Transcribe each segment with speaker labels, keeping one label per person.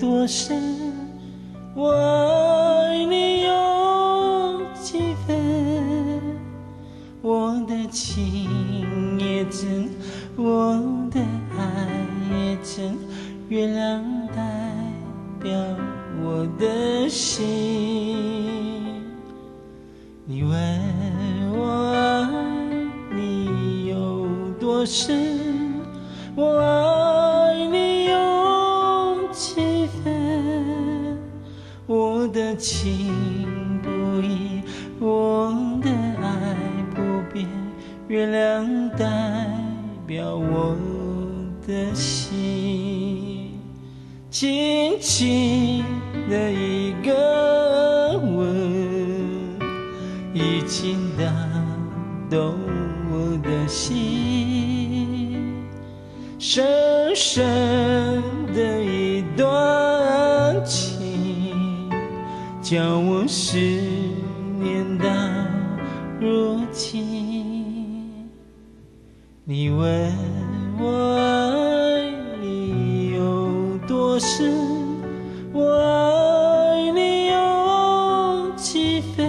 Speaker 1: 多深？我爱你有几分？我的情也真，我的爱也真，月亮代表我的心。你问我爱你有多深？我爱你有几分？我的情不移，我的爱不变，月亮代表我的心。轻轻的一个吻，已经打动我的心，深深的一段情，叫我思念到如今。你问我爱你有多深？我爱你有几分？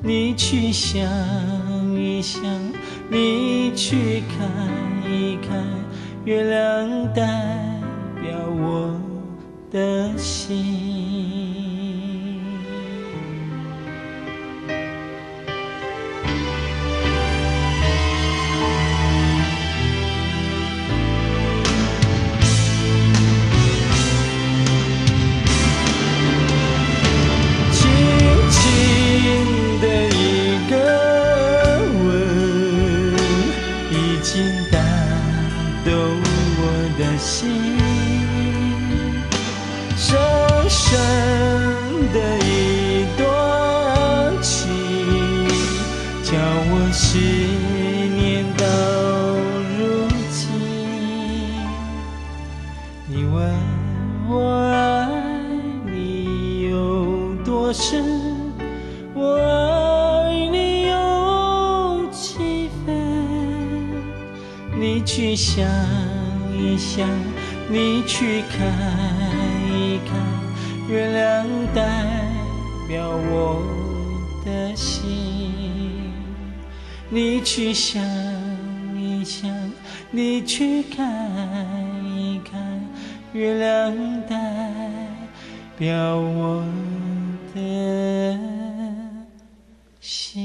Speaker 1: 你去想一想，你去看一看，月亮代表我的心。心深深的一段情，叫我思念到如今。你问我爱你有多深？我爱你有几分？你去想一想，你去看一看，月亮代表我的心。你去想一想，你去看一看，月亮代表我的心。